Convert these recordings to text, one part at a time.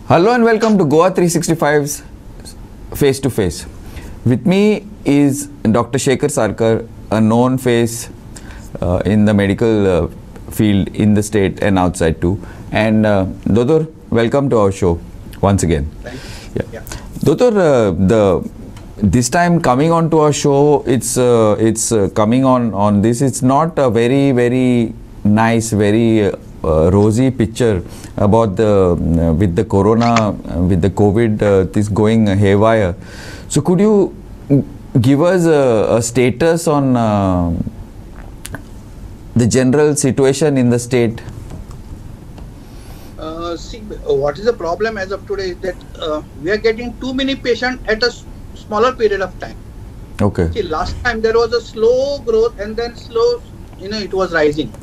Hello and welcome to Goa 365's Face to Face. With me is Dr. Shekhar Sarkar, a known face in the medical field in the state and outside too. And Dr. welcome to our show once again. Thank you. Yeah. Dr. This time coming on to our show, it's coming on this. It's not a very nice, very rosy picture about with the corona, with the COVID, this going haywire. So could you give us a status on the general situation in the state? See, what is the problem as of today is that we are getting too many patients at a smaller period of time. Okay. See, last time there was a slow growth and then slow, it was rising.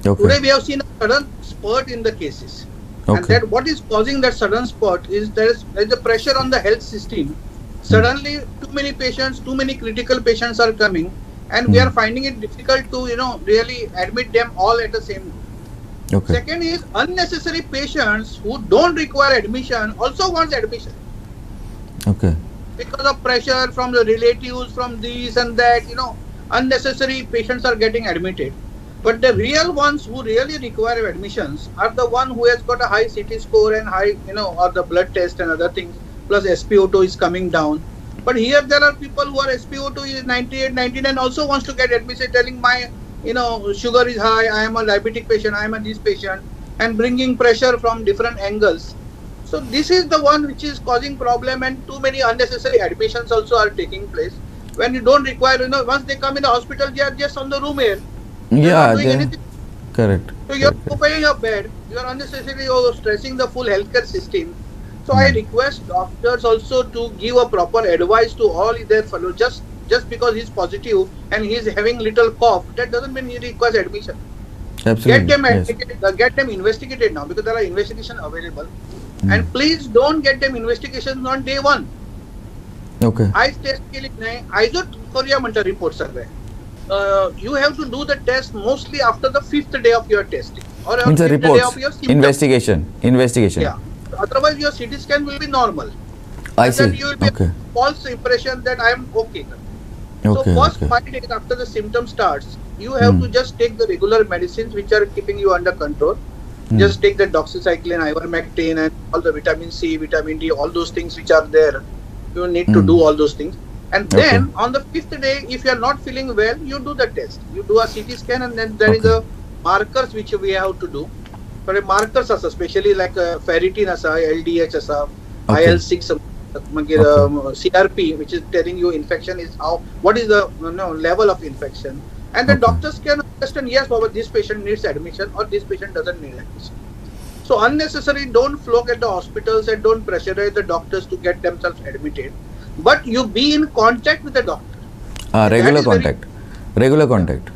Okay. Today we have seen a sudden spurt in the cases. Okay. And that what is causing that sudden spurt is there is a pressure on the health system. Suddenly too many patients, too many critical patients are coming, and we are finding it difficult to really admit them all at the same time. Okay. Second is unnecessary patients who don't require admission also wants admission. Okay. Because of pressure from the relatives, from this and that, unnecessary patients are getting admitted. But the real ones who really require admissions are the one who has got a high CT score and high, or the blood test and other things, plus SpO2 is coming down. But here there are people who are SpO2 is 98, 99 also wants to get admitted, telling my, sugar is high, I am a diabetic patient, I am a this patient, and bringing pressure from different angles. So this is the one which is causing problem, and too many unnecessary admissions also are taking place. When you don't require, once they come in the hospital, they are just on the room here. Yeah, correct. So you are occupying a bed, you are unnecessarily stressing the full healthcare system. So I request doctors also to give a proper advice to all their fellows. Just because he's positive and he's having little cough, that doesn't mean he requires admission. Absolutely. Get them investigated now, because there are investigations available. And please don't get them investigations on day one. Okay. Eyes test के लिए ISO Korea म्हणता report survey. You have to do the test mostly after the 5th day of your testing, or Means a 5th report, day of your investigation. Yeah. Otherwise, your CT scan will be normal. I and see. then you will be a false impression that I am okay. So first 5 days after the symptom starts, you have to just take the regular medicines which are keeping you under control. Just take the doxycycline, ivermectin, and all the vitamin C, vitamin D, all those things which are there. You need to do all those things. And then on the 5th day, if you are not feeling well, you do the test. You do a CT scan, and then there is a markers which we have to do. But markers are especially like ferritin, LDH, IL-6, CRP, which is telling you infection is what is the level of infection. And the doctors can understand, yes, Baba, this patient needs admission or this patient doesn't need admission. So unnecessarily don't flock at the hospitals and don't pressurize the doctors to get themselves admitted. But you be in contact with the doctor. Regular contact. Regular contact.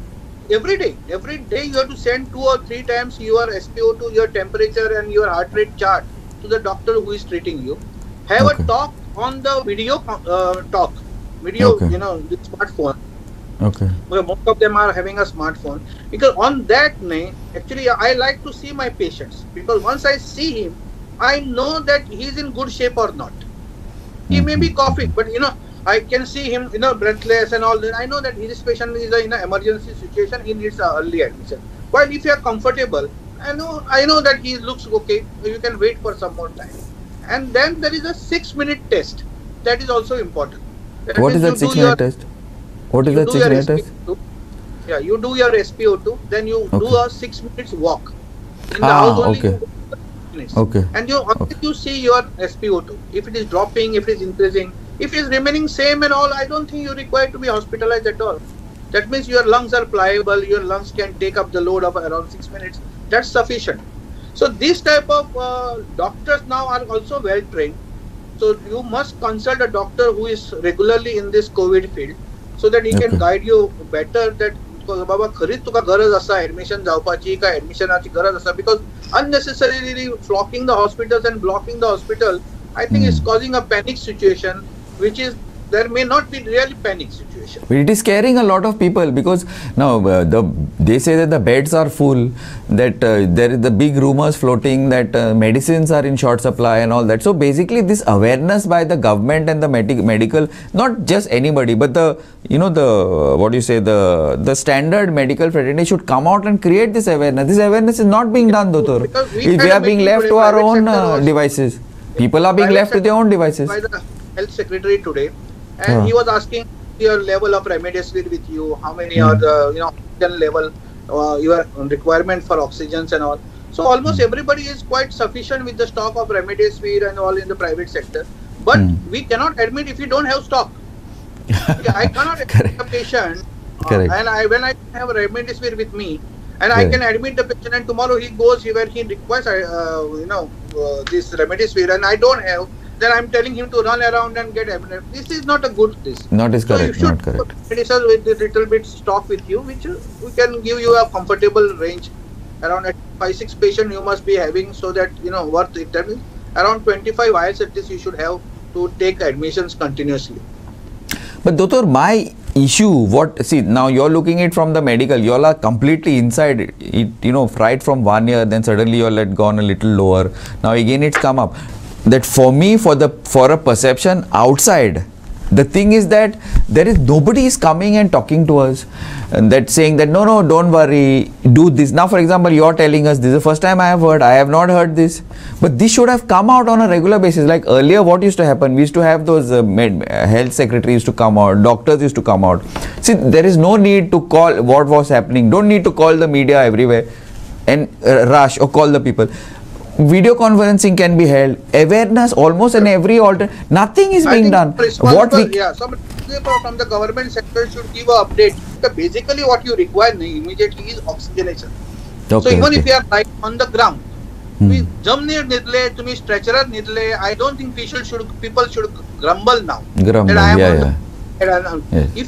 Every day you have to send 2 or 3 times your SpO2, your temperature and your heart rate chart to the doctor who is treating you. Have a talk on the video with smartphone. Okay. Most of them are having a smartphone, because on that actually I like to see my patients, because once I see him, I know that he is in good shape or not. He may be coughing, but I can see him breathless and all that. I know that this patient is in an emergency situation, he needs an early admission. While if you are comfortable, I know that he looks okay, you can wait for some more time. And then there is a 6-minute test that is also important. What is that 6-minute test? What is that 6-minute test? Yeah, you do your SpO2, then you do a 6 minutes walk. In the house only. Okay. And you see your SpO2. If it is dropping, if it is increasing, if it is remaining same and all, I don't think you require to be hospitalized at all. That means your lungs are pliable, your lungs can take up the load of around 6 minutes. That's sufficient. So this type of doctors now are also well trained. So you must consult a doctor who is regularly in this COVID field, so that he can guide you better, that बाबा खरीच तुका गरज असा admission जावपाची काय ऍडमिशनाची गरज असा, because unnecessarily flocking the hospitals and blocking the hospital, I think is causing a panic situation which is there may not be really panic situation. But it is scaring a lot of people because now they say that the beds are full, that there is the big rumors floating that medicines are in short supply and all that. So basically this awareness by the government and the medical, not just anybody, but the, you know, the what do you say, the standard medical fraternity should come out and create this awareness. This awareness is not being done, Doctor. If we are being left to our own devices. People are being left to their own devices. By the health secretary today, and he was asking your level of remdesivir with you, how many are the, you know, oxygen level, your requirement for oxygens and all. So almost everybody is quite sufficient with the stock of remdesivir and all in the private sector. But we cannot admit if you don't have stock. I cannot admit a patient, and when I have remdesivir with me, and I can admit the patient, and tomorrow he goes where he requires, this remdesivir, and I don't have, then I'm telling him to run around and get admitted. This is not a good this. Not is correct. So you not correct. should medicine with a little bit stock with you, which we can give you a comfortable range. Around 5-6 patients you must be having, so that, you know, worth it. That means around 25 vials at least you should have to take admissions continuously. But Doctor, my issue, see, now you're looking it from the medical, you all are completely inside it, you know, right from 1 year, then suddenly you're gone a little lower. Now again it's come up. That for me, for a perception outside, the thing is that nobody is coming and talking to us, and that saying that no, don't worry, do this. Now for example, you're telling us, this is the first time I have not heard this, but this should have come out on a regular basis. Like earlier, what used to happen, we used to have those health secretaries to come out, doctors used to come out. See, there is no need to call what was happening, don't need to call the media everywhere and rush or call the people. Video conferencing can be held, awareness almost in every altar, nothing is being done. What we somebody from the government sector should give an update. Basically what you require immediately is oxygenation. So even if you are right on the ground, we jump near nidle, to me stretcher nidle, I don't think people should grumble now. If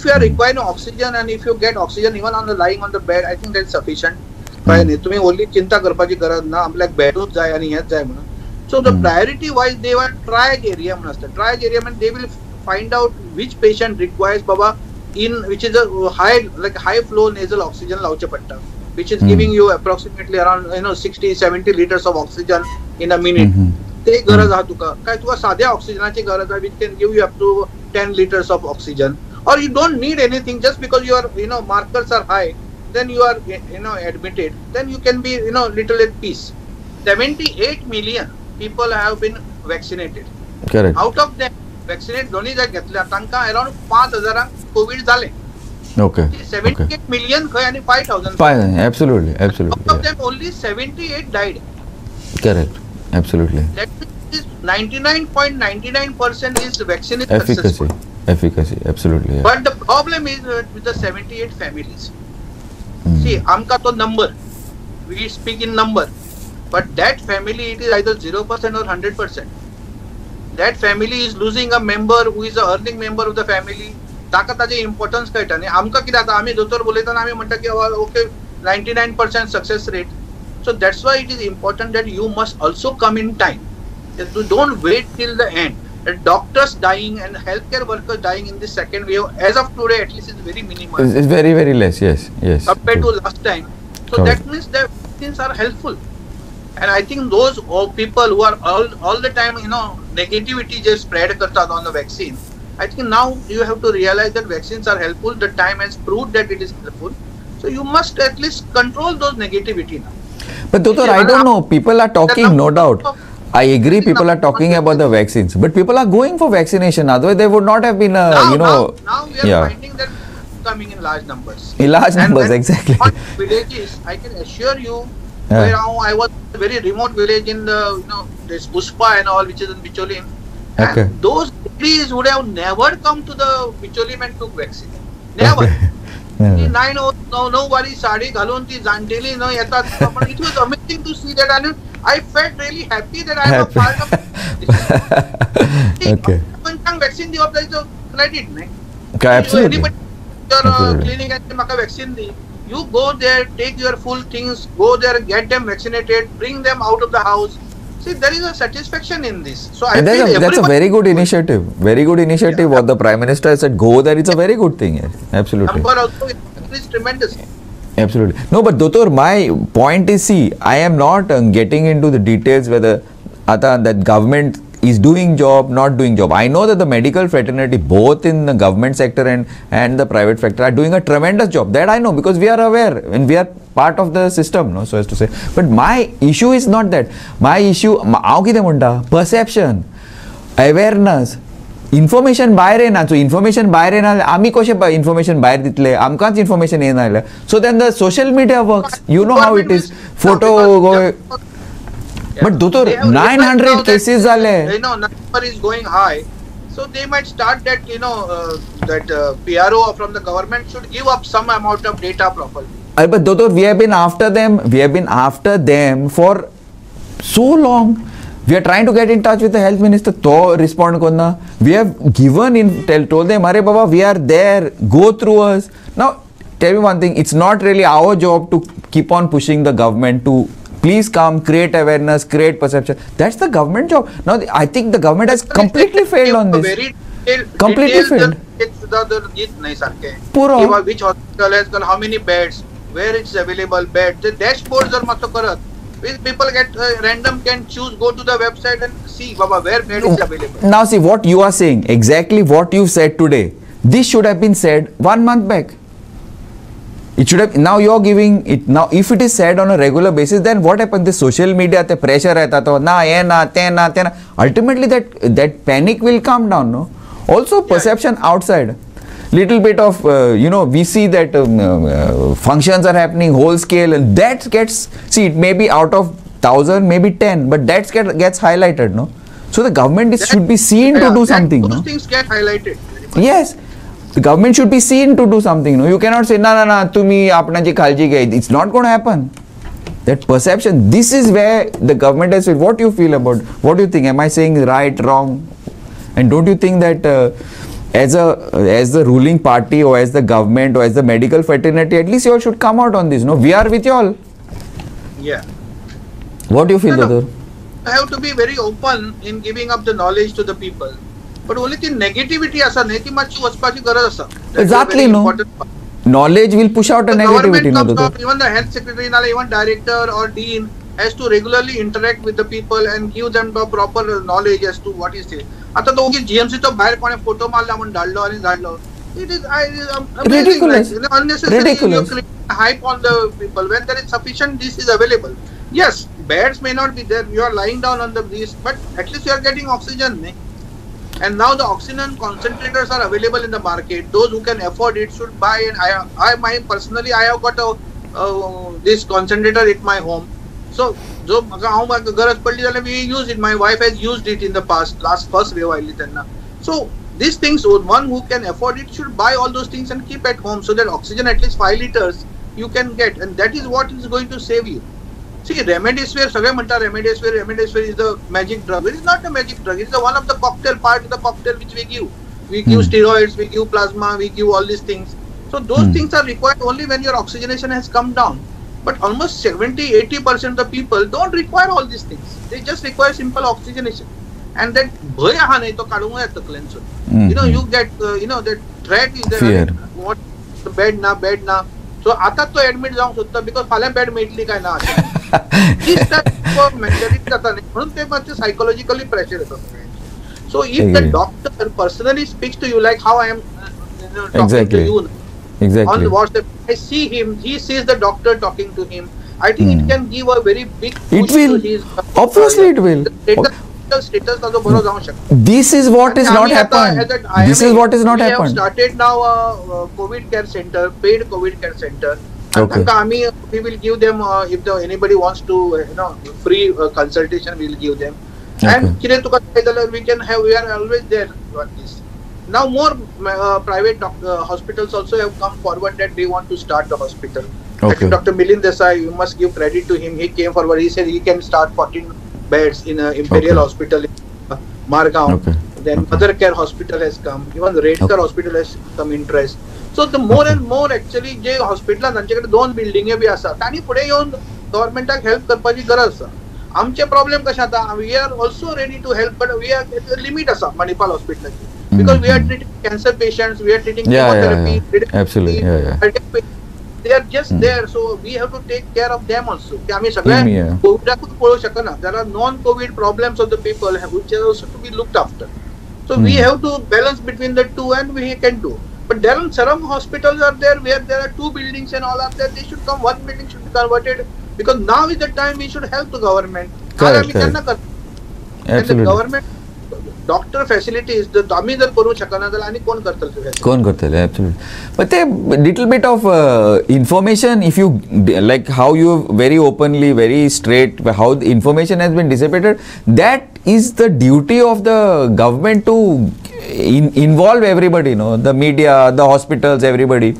you are requiring oxygen, and if you get oxygen even on the lying on the bed, I think that's sufficient. तुम्ही only चिंता करपाची गरज ना, आपल्याक बेडूच जाय आणि हेच जाय म्हणून. So the priority wise they were triage area म्हणून असता. Triage area means they will find out which patient requires baba in which is a high flow nasal oxygen लावचे पडटा, which is giving you approximately around 60-70 liters of oxygen in a minute. ते गरज हा तुका काय तुका साध्या ऑक्सिजनाची गरज आहे, which can give you up to 10 liters of oxygen, or you don't need anything just because your markers are high. Then you are admitted, then you can be little at peace. 78 million people have been vaccinated. Correct. Out of them vaccinated दोन्ही जर घेतल्या तांकां around 5,000 Covid झाले. Okay. 78 million खंय आणि 5,000. Absolutely. Out of them only 78 died. Correct. Absolutely. That means 99.99% is vaccine is successful. Efficacy. Absolutely. Yeah. But the problem is with the 78 families. See, amka to number, we speak in number, but that family, it is either 0% or 100%. That family is losing a member who is a earning member of the family. ताका ताचे importance कळटा न्ही. आमकां कितें जाता, आमी दोतोर उलयतना आमी म्हणटा की okay 99% success rate. So that's why it is important that you must also come in time. You don't wait till the end. The doctors dying and healthcare workers dying in this second wave, as of today at least, is very minimal. It's very, very less. Yes. Compared to last time. So that means the vaccines are helpful. And I think those people who are all the time, negativity just spread on the vaccine. I think now you have to realize that vaccines are helpful. The time has proved that it is helpful. So you must at least control those negativity now. But Doctor, I don't know. People are talking, no doubt. I agree, people are talking about the vaccines, but people are going for vaccination. Otherwise, they would not have been, now we are finding that coming in large numbers. In large numbers, exactly. Villages, I can assure you, where now I was in a very remote village in the, this Puspa and all, which is in Bicholim. Okay. And those ladies would have never come to the Bicholim and took vaccine. Never. Nobody sari ghalun ti janteli no yata. It was amazing to see that, and I felt really happy that I am a part of this. Okay. Vaccine the credit, absolutely. Anybody your clinic and maka vaccine di, you go there, take your full things, go there, get them vaccinated, bring them out of the house, See, there is a satisfaction in this. So I And feel that's a very good everybody- initiative. Very good initiative. Yeah. What the Prime Minister said, go there. It's a very good thing. Yes. Absolutely. number also increased tremendously. Absolutely. No, but Dr. my point is, see, I am not getting into the details whether that government is doing job, not doing job. I know that the medical fraternity, both in the government sector and the private sector, are doing a tremendous job. That I know because we are aware and we are part of the system, no, so as to say. But my issue is not that. My issue, perception, awareness. Information भायर येना so information भायर येना आमी कशें information भायर दितले आमकांच information येना जाल्यार so then the social media works you know how it is photo but दोतोर 900 cases जाले number is going high, so they might start that that PRO from the government should give up some amount of data properly. But Dotor, we have been after them for so long. We are trying to get in touch with the health minister to respond konna. We have told them, Are Baba, we are there, go through us. Now, tell me one thing, it's not really our job to keep on pushing the government to please come, create awareness, create perception. That's the government job. Now, I think the government has completely failed on this. Completely failed. Pura. Which hospital has got how many beds, where it's available bed. The dashboards are mato karat. People get random can choose, go to the website and see Baba where bed is available. Now see what you are saying, exactly what you said today. This should have been said 1 month back. It should have, now you are giving it, now if it is said on a regular basis, then what happens? The social media, the pressure rehta to, na, ye na, te na, te na. Ultimately that panic will come down, no? Also perception outside. Little bit of, we see that functions are happening whole scale and that gets, see it may be out of 1,000, maybe 10, but that gets highlighted, no? So the government should be seen to do something, those no? things get highlighted. Yes, the government should be seen to do something, no? You cannot say, na, tumi apna ji khalji gayi. It's not going to happen. That perception, this is where the government has said, what do you feel about, what do you think? Am I saying right, wrong? And don't you think that as the ruling party or as the government or as the medical fraternity, at least you all should come out on this, no? We are with you all. Yeah. What do you feel, No. Dadur? I have to be very open in giving up the knowledge to the people. But only the negativity asa nahi ki machu waspachi garaj asa. That's Exactly, a very no? important part. Knowledge will push out a The negativity, no, government comes Dadur? up, even the health secretary, even director or dean has to regularly interact with the people and give them the proper knowledge as to what is it. आता तो होगी GMC तो बाहर कोने photo मारला मन डाल लो आणि डाल लो. It is amazing, Ridiculous. like, unnecessary. Ridiculous. You create hype on the people when there is sufficient. This is available. Yes, beds may not be there. You are lying down on the this, but at least you are getting oxygen. Ne? And now the oxygen concentrators are available in the market. Those who can afford it should buy. And I personally I have got this concentrator at my home. So जो गरज पडली जाल्यार we use it. My wife has used it in the past. First wave oily तेन्ना. So these things, one who can afford it should buy all those things and keep at home so that oxygen at least 5 liters you can get, and that is what is going to save you. See, remdesivir, सगळे म्हणतात remdesivir is the magic drug. It is not a magic drug. It is one of the cocktail part of the cocktail which we give. We give steroids, we give plasma, we give all these things. So those things are required only when your oxygenation has come down. But almost 70-80% of the people don't require all these things. They just require simple oxygenation. And that bhaya ha nahi to kadunga yato cleanse. You get that threat is there. Fear. What bed na. So आता तो admit जाऊं शकता because फाल्या bed मेटली काय ना अशें. This type of mentality जाता नाही म्हणून ते मात्र psychologically pressure येतं. So if the doctor personally speaks to you like how I am talking to you Exactly. on WhatsApp, I see him, he sees the doctor talking to him. I think it can give a very big push It will. to his Obviously it will. status also बरोबर जाऊ शकतो. This is what is not happened. This is what is not we have happened. started now a COVID care center, paid COVID care center. Okay. And we will give them if anybody wants to free consultation, we will give them. And कितें तुका जाय जाल्यार we can have, we are always there for this. Now more private hospitals also have come forward that they want to start the hospital. Okay. Dr. Milind Desai, you must give credit to him. He came forward. He said he can start 14 beds in Imperial Hospital in Margao. Okay. Then Mother Care Hospital has come. Even the Redcar Hospital has come interest. So the more and more actually जे हॉस्पिटलां तांचेकडे 2 बिल्डिंगे B आसा तांणी फुडें येवन गव्हर्नमेंटाक help करपाची गरज आसा. आमचे प्रॉब्लेम कशे आता, we are also ready to help, but we are limit आसा मणिपाल हॉस्पिटलाची, because we are treating cancer patients, we are treating chemotherapy, they are just there, so we have to take care of them also. की आम्ही सगळ्या कोविडाकूच पळोवू शकना. There are non-COVID problems of the people which are also to be looked after. So we have to balance between the two, and we can do. But there are some hospitals are there where there are 2 buildings and all are there. They should come, 1 building should be converted, because now is the time we should help the government. Correct. And the government doctor facilities the आम्ही जर करू शकना जाल्यार आनी कोण करतले? कोण करतले? Absolutely. But a little bit of information, if you like how you very openly, very straight, how the information has been dissipated, that is the duty of the government to involve everybody, the media, the hospitals, everybody.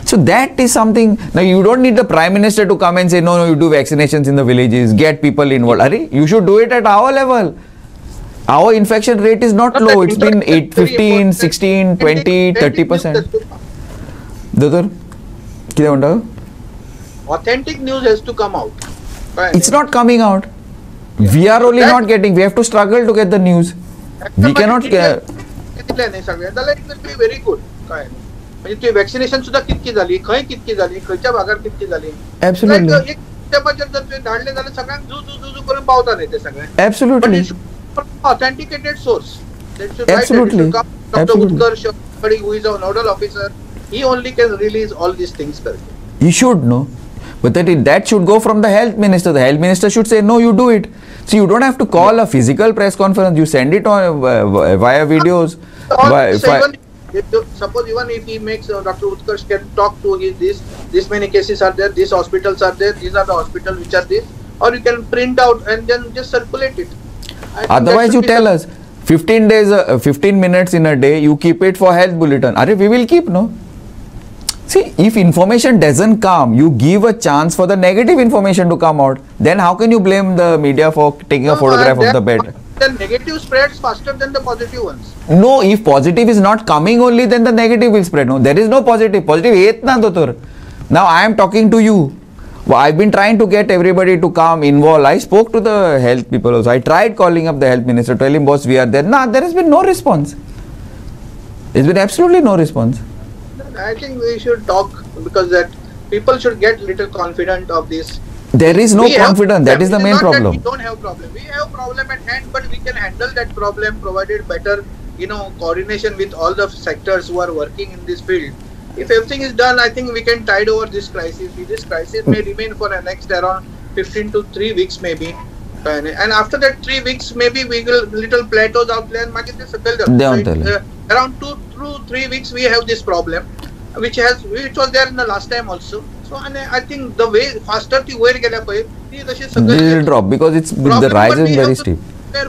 So that is something. Now you don't need the Prime Minister to come and say, no, you do vaccinations in the villages, get people involved. Arey, you should do it at our level. Our infection rate is not low. It's been 8, 15, 16, 20, 30%. Doctor, किधर उन्दा? Authentic news has to come out. It's not coming out. We are only not getting. We have to struggle to get the news. We cannot. नाही सगळ्या जाल्यार it will be very good. काय म्हणजे ती vaccination सुद्धा कितकी झाली, खंय कितकी झाली, खंयच्या भागार कितकी झाली. Absolutely. एक बजेट जर धाडले जाल्यार सगळ्यांक झू करून पावता नाही ते सगळे. Absolutely. Authenticated source. Absolutely. Dr. Utkarsh, who is our nodal officer, he only can release all these things. He should know. But that should go from the health minister. The health minister should say, no, you do it. So you don't have to call a physical press conference. You send it on via videos. Suppose even if he makes Dr. Utkarsh can talk to this many cases are there, these hospitals are there, these are the hospitals which are this, or you can print out and then just circulate it. Otherwise you tell us 15 days, 15 minutes in a day, you keep it for health bulletin. Arey, we will keep, no? See, if information doesn't come, you give a chance for the negative information to come out. Then how can you blame the media for taking a photograph of the bed? The negative spreads faster than the positive ones. No, if positive is not coming only, then the negative will spread. No, there is no positive. Positive eight na doctor. Now I am talking to you. I've been trying to get everybody to come involved. I spoke to the health people also. I tried calling up the health minister, telling him, boss, we are there. Nah, there has been no response. There's been absolutely no response. I think we should talk, because that people should get little confident of this. There is no confidence. That is the main problem. We don't have problem. We have problem at hand, but we can handle that problem provided better, coordination with all the sectors who are working in this field. If everything is done, I think we can tide over this crisis. This crisis may remain for the next around 15 to 3 weeks maybe. And after that 3 weeks, maybe we will little plateaus out there. Around 2 to 3 weeks we have this problem, which was there in the last time also. So I think the way faster the way will drop, because the rise is very steep.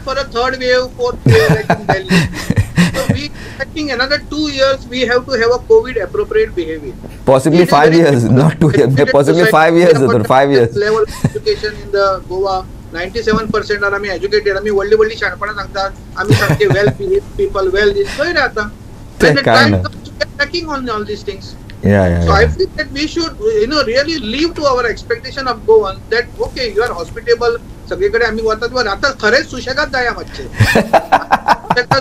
For a third wave, fourth wave, like in Delhi. So I think another 2 years we have to have a COVID appropriate behavior. Possibly 5 years, not 2 years. Possibly 5 years. 5 years. Level of education in the Goa, 97% are educated. आम्ही वडली शाणपणा सांगतात. आम्ही सांगते well behaved people, well this. So आता. And the time comes to get tracking on all these things. So I feel that we should, really live to our expectation of Goan, that okay, you are hospitable. सगळीकडे आम्ही वतात वर आता खरेच सुशेगात जाया मागचे.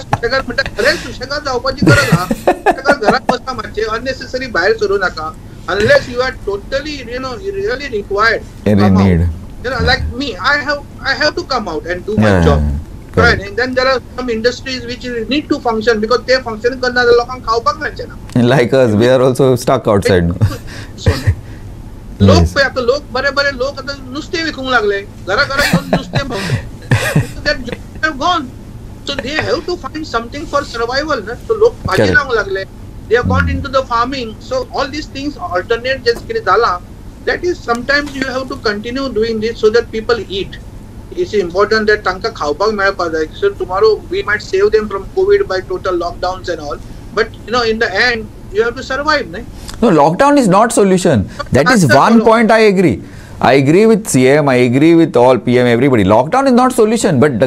सुशेगात म्हणतात खरेच सुशेगात जावपाची गरज हा. घरात बसता मागचे, अननेसेसरी बाहेर सरू नका. Unless you are totally, really required. Any need. Like me, I have to come out and do my job. Right. And then there are some industries which need to function, because they function करणाऱ्या लोकांना खावपाक मेळचे ना. Like us, we are also stuck outside. लोक बरे लोक आता नुसते विकूंक लागले. घरा येऊन नुसते भाव. Gone. So they have to find something for survival. So लोक भाजी लावूंक लागले. They have gone into the farming. So all these things alternate just कितें जाला. That is, sometimes you have to continue doing this so that people eat. It's important that तांकां खावपाक मेळपाक जाय. So tomorrow we might save them from COVID by total lockdowns and all. But in the end, you have to survive, right? No, lockdown is not solution. That is one point I agree. I agree with CM. I agree with all PM. Everybody. Lockdown is not solution, but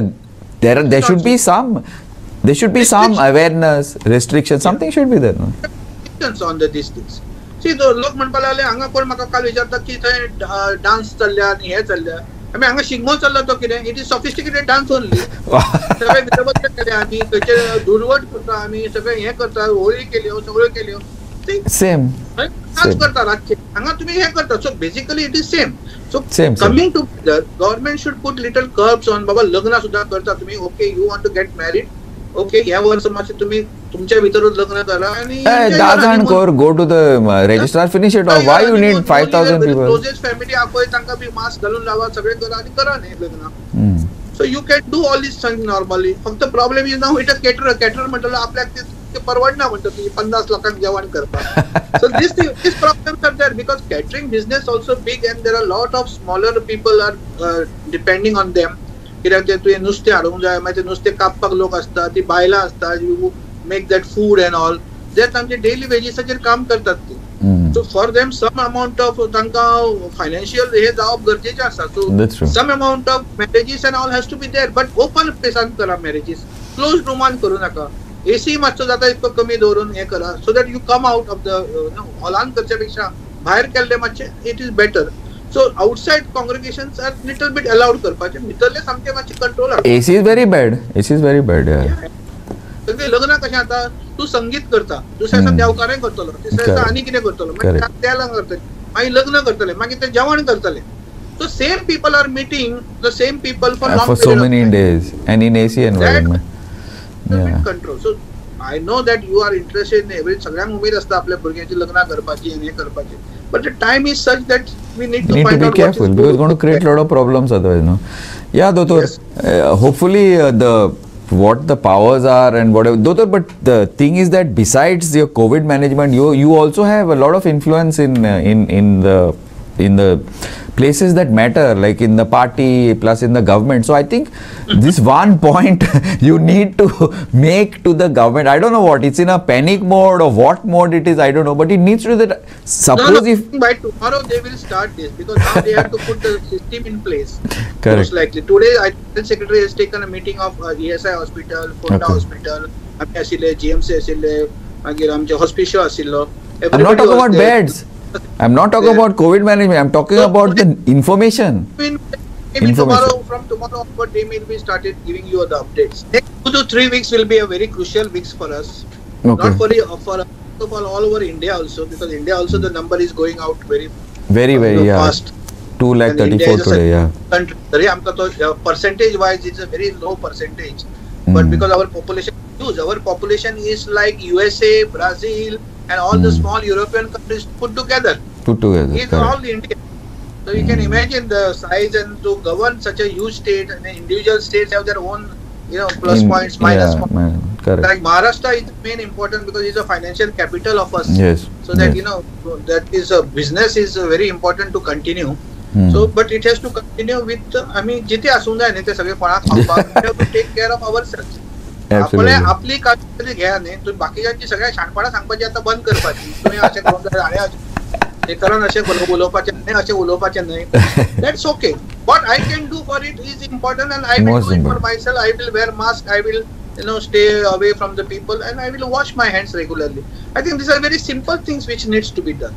there should be some. There should be some awareness, restriction. Something should be there. No? Restrictions on these things. See, the लोक म्हणपाक लागले हांगा कोण म्हाका काल विचारता की थंय डान्स चल्ल्या आनी हे चल्ल्या. आमी हांगा शिगमो चल्लो तो कितें it is sophisticated dance only सगळे भितर केले आमी खंयचे दुर्वट करता आमी सगळे हे करता होळी केल्यो सगळ्यो केल्यो सेम नाच करता रातचे हांगा तुमी हे करता so basically it is same so Same. Coming to government should put little curbs on बाबा लग्न सुद्धा करता तुम्ही okay you want to get married okay ह्या वर्ष मातशें तुम्ही तुमच्या भितरूच लग्न करा आणि 10 जाण core go to the registrar, finish it off. Why you need 5,000 people? Closest family आपय तांकां बी मास्क घालून लावा सगळे करा आणि करा न्ही लग्न so you can do all this thing normally फक्त problem is now it a cater म्हणटलो आपल्याक ते परवडना म्हणटा ती 50 लोकांक जेवण करपाक so this problems are there because catering business also big and there are lot of smaller people are depending on them कित्याक ते तुवें नुस्तें हाडूंक जाय मागीर ते नुस्तें कापपाक लोक आसता ती बायलां आसता you make that food and all जे तांचे डेली वेजीसाचेर काम करतात ती so for them some amount of तांकां फायनान्शियल हे जावप गरजेचें आसा so some amount of marriages and all has to be there but open प्लेसान करा मॅरेजीस क्लोज रूमान करूं नाका एसी मातसो जाता इतको कमी दवरून हे करा so that you come out of the हॉलान करच्या पेक्षा भायर केल्ले मातशें it is better so outside congregations are little bit allowed करपाचे भितरले सामके मातशे control AC is very bad yeah सगळे लग्न कशें जाता तूं संगीत करता दुसऱ्या दिसा देवकारें करतलो तिसऱ्या दिसा आनी कितें करतलो मागीर तेलां करतले मागीर लग्न करतले मागीर ते जेवण करतले so same people are meeting the same people for long so many days and in AC environment control so I know that you are interested in every सगळ्यांक उमेद आसता आपल्या भुरग्यांची लग्नां करपाची आनी हे करपाची but the time is such that we need to be careful because it's going to create a lot of problems otherwise no yeah doctor yes. Hopefully what the powers are and whatever doctor but the thing is that besides your COVID management you also have a lot of influence in the places that matter like in the party plus in the government so I think this one point you need to make to the government I don't know what it's in a panic mode or what mode it is I don't know but it needs to be that suppose if by tomorrow they will start this because now they have to put the system in place correct most likely today the secretary has taken a meeting of ESI hospital Fonda hospital आमी आशिल्ले GMC आशिल्ले मागीर आमचे hospital आशिल्लो I'm not talking about beds I'm not talking about COVID management. I'm talking about the information. Maybe from tomorrow onward, they will be started giving you the updates. Next 2 to 3 weeks will be a very crucial weeks for us. Okay. Not for all over India also because India also the number is going out very fast. 234 today. Yeah. Country, percentage wise, it's a very low percentage. But because our population is huge, our population is like USA, Brazil. And all the small European countries put together. It's all India. So you can imagine the size and to govern such a huge state and individual states have their own, plus points, minus points. Correct. Like Maharashtra is the main important because it's a financial capital of us. Yes. So that that is a business is very important to continue. So but it has to continue with जिथे असून जाय न्ही ते सगळे कोणाक खावपाक we have to take care of ourselves. आपली काळजी घ्या न्ही तुम्ही बाकीच्यांची सगळ्या शाणपणां सांगपाची आता बंद करपाची तुम्ही अशें करून जाय हे करून अशें उलोवपाचें न्ही अशें उलोवपाचें न्ही that's okay what I can do for it is important and I will do it for myself I will wear mask I will stay away from the people and I will wash my hands regularly. I think these are very simple things which needs to be done.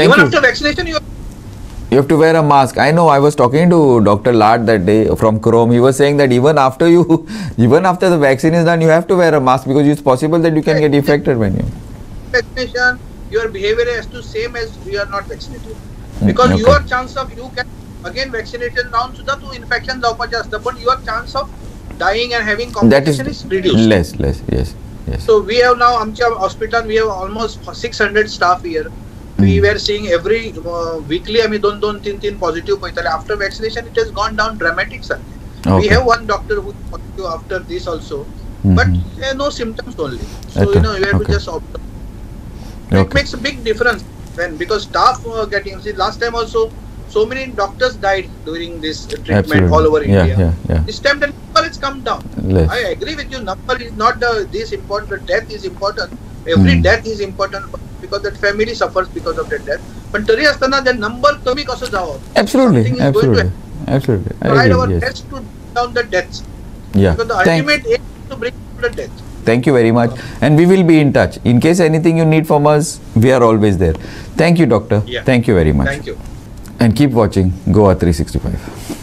Even after vaccination you have to wear a mask. I know I was talking to Dr. Lad that day from Chrome. He was saying that even after the vaccine is done, you have to wear a mask because it's possible that you can get infected when you vaccination. Your behavior is the same as you are not vaccinated. Because your chance of you can again vaccination down so that infection जावपाचे असता, but your chance of dying and having complication is reduced. Less. Yes. So we have now आमच्या hospital we have almost 600 staff here. We were seeing every weekly आम्ही 2-3 positive पळयताले. After vaccination it has gone down dramatically. We have one doctor who is positive after this also, but no symptoms only. So you have to just observe. It makes a big difference because staff getting last time also so many doctors died during this treatment all over India. This time the number has come down. I agree with you. Number is not this important. The death is important. Every death is important because that family suffers because of that death. But tari asthana that number kami kaso jawo. Absolutely. Try our best to down the deaths. Because the ultimate aim is to bring down the death. Thank you very much, and we will be in touch. In case anything you need from us, we are always there. Thank you, doctor. Thank you very much. Thank you. And keep watching Goa 365.